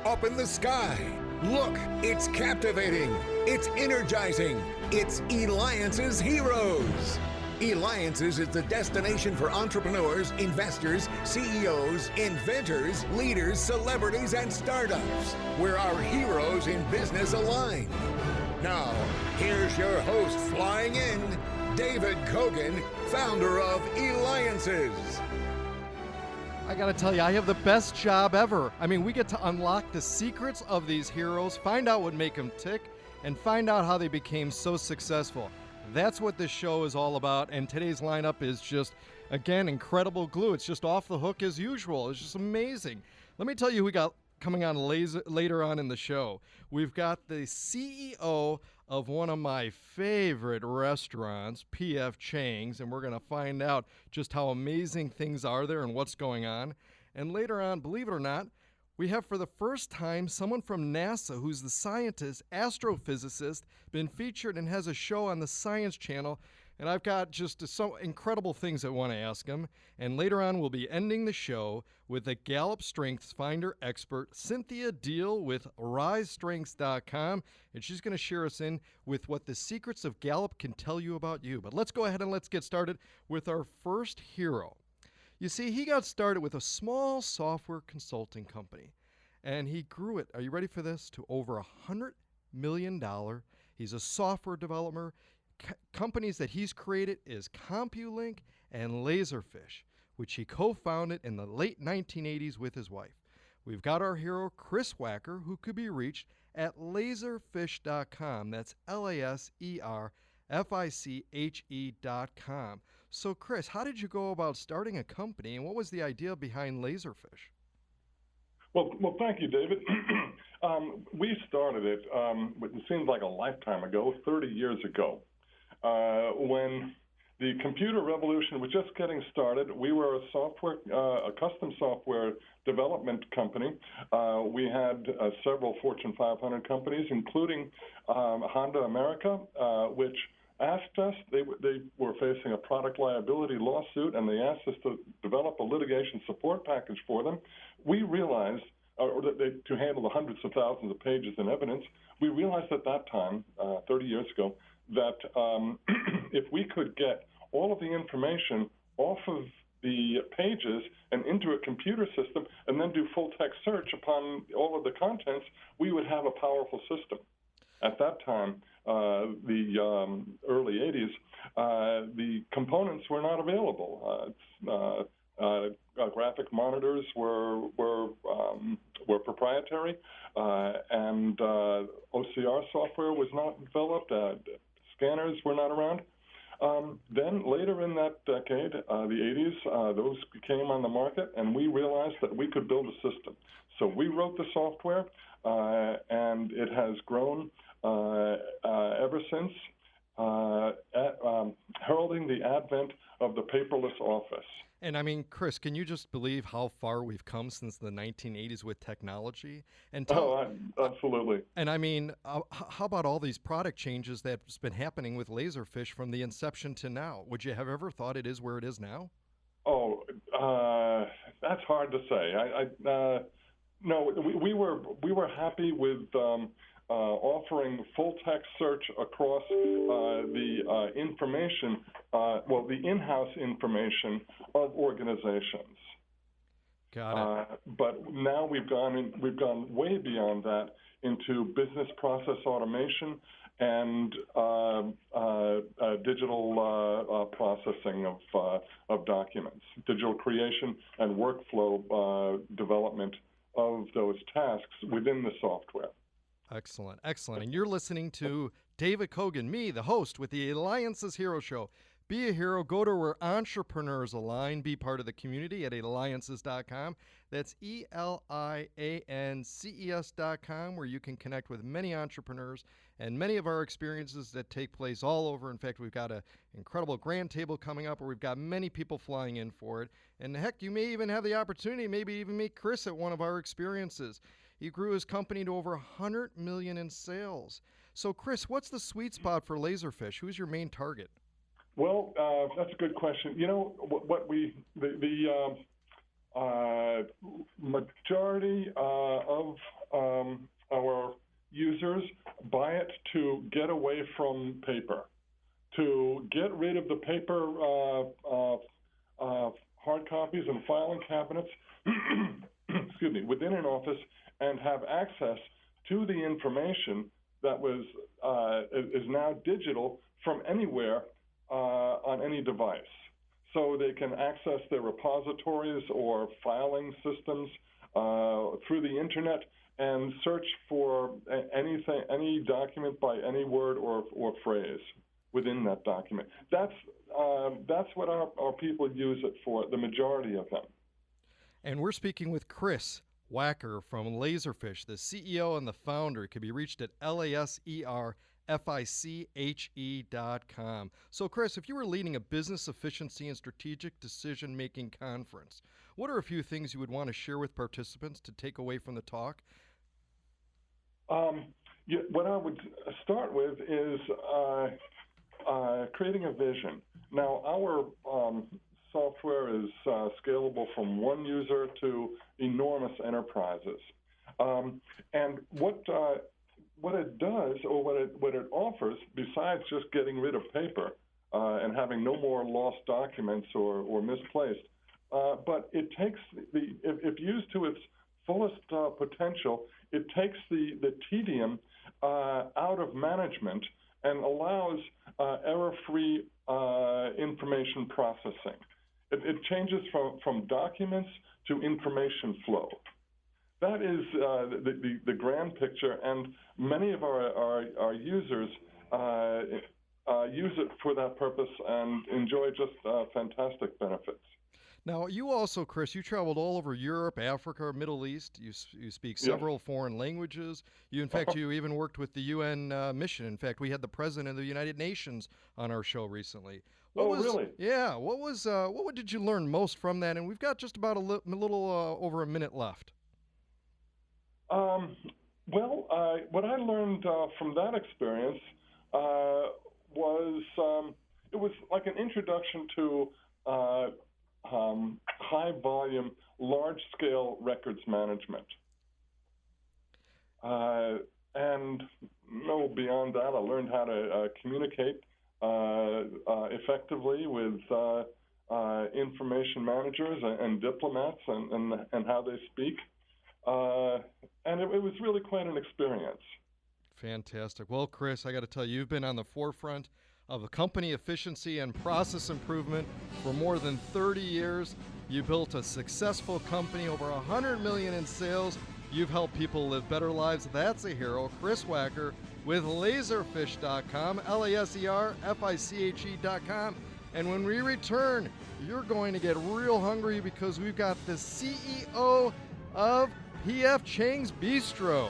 up in the sky. Look, it's captivating. It's energizing. It's Eliances Heroes. Eliances is the destination for entrepreneurs, investors, CEOs, inventors, leaders, celebrities, and startups, where our heroes in business align. Now, here's your host flying in, David Kogan, founder of Eliances. I gotta tell you, I have the best job ever. I mean, we get to unlock the secrets of these heroes, find out what make them tick, and find out how they became so successful. That's what this show is all about, and today's lineup is just, again, incredible glue. It's just off the hook as usual. It's just amazing. Let me tell you who we got coming on later on in the show. We've got the CEO of one of my favorite restaurants, P.F. Chang's, and we're going to find out just how amazing things are there and what's going on. And later on, believe it or not, we have for the first time someone from NASA who's the scientist, astrophysicist, been featured and has a show on the Science Channel. And I've got just so incredible things I want to ask him. And later on, we'll be ending the show with the Gallup Strengths Finder expert, Cynthia Deal with RiseStrengths.com. And she's going to share us in with what the secrets of Gallup can tell you about you. But let's go ahead and let's get started with our first hero. You see, he got started with a small software consulting company, and he grew it, are you ready for this, to over $100 million. He's a software developer. Companies that he's created is Compulink and Laserfiche, which he co-founded in the late 1980s with his wife. We've got our hero, Chris Wacker, who could be reached at laserfiche.com. That's LASERFICHE.com. So, Chris, how did you go about starting a company, and what was the idea behind Laserfiche? Well, thank you, David. We started it, it seems like a lifetime ago, 30 years ago, when the computer revolution was just getting started. We were a custom software development company. We had several Fortune 500 companies, including Honda America, which asked us, they were facing a product liability lawsuit, and they asked us to develop a litigation support package for them. We realized, to handle the hundreds of thousands of pages in evidence, we realized at that time, 30 years ago, that if we could get all of the information off of the pages and into a computer system and then do full text search upon all of the contents, we would have a powerful system. At that time, the early 80s, the components were not available. Graphic monitors were proprietary, and OCR software was not developed. Scanners were not around. Then later in that decade, the 80s, those came on the market, and we realized that we could build a system. So we wrote the software, and it has grown ever since, heralding the advent of the paperless office. And I mean, Chris, can you just believe how far we've come since the 1980s with technology? And absolutely. And I mean, how about all these product changes that's been happening with Laserfiche from the inception to now? Would you have ever thought it is where it is now? Oh, that's hard to say. No, we were happy with offering full text search across the information, the in-house information of organizations. Got it. But now we've gone way beyond that into business process automation and digital processing of documents, digital creation and workflow development of those tasks within the software. Excellent, excellent. And you're listening to David Kogan, me, the host with the Eliances Hero Show. Be a hero. Go to where entrepreneurs align. Be part of the community at Eliances.com. That's ELIANCES.com, where you can connect with many entrepreneurs and many of our experiences that take place all over. In fact, we've got an incredible grand table coming up where we've got many people flying in for it. And heck, you may even have the opportunity, maybe even meet Chris at one of our experiences. He grew his company to over $100 million in sales. So, Chris, what's the sweet spot for Laserfiche? Who's your main target? Well, that's a good question. You know, majority of our users buy it to get away from paper, to get rid of the paper hard copies and filing cabinets excuse me, within an office, and have access to the information that is now digital from anywhere on any device. So they can access their repositories or filing systems through the internet and search for anything, any document by any word or phrase within that document. That's what our people use it for, the majority of them. And we're speaking with Chris Wacker from Laserfiche, the CEO and the founder. It can be reached at Laserfiche.com. So, Chris, if you were leading a business efficiency and strategic decision-making conference, what are a few things you would want to share with participants to take away from the talk? What I would start with is creating a vision. Now, our software is scalable from one user to enormous enterprises. And what it does, or what it offers, besides just getting rid of paper and having no more lost documents or misplaced, but it takes if used to its fullest potential, it takes the tedium out of management and allows error-free information processing. It changes from documents to information flow. That is the grand picture, and many of our users use it for that purpose and enjoy just fantastic benefits. Now, you also, Chris, you traveled all over Europe, Africa, Middle East. You speak several foreign languages. You, in fact, you even worked with the UN mission. In fact, we had the president of the United Nations on our show recently. Really? Yeah. What did you learn most from that? And we've got just about a little over a minute left. What I learned from that experience was it was like an introduction to high-volume, large-scale records management. And beyond that, I learned how to communicate effectively with information managers and diplomats and how they speak. And it was really quite an experience. Fantastic. Well, Chris, I got to tell you, you've been on the forefront of company efficiency and process improvement for more than 30 years. You built a successful company, over $100 million in sales. You've helped people live better lives. That's a hero. Chris Wacker with Laserfiche.com, Laserfiche.com. And when we return, you're going to get real hungry because we've got the CEO of P.F. Chang's Bistro.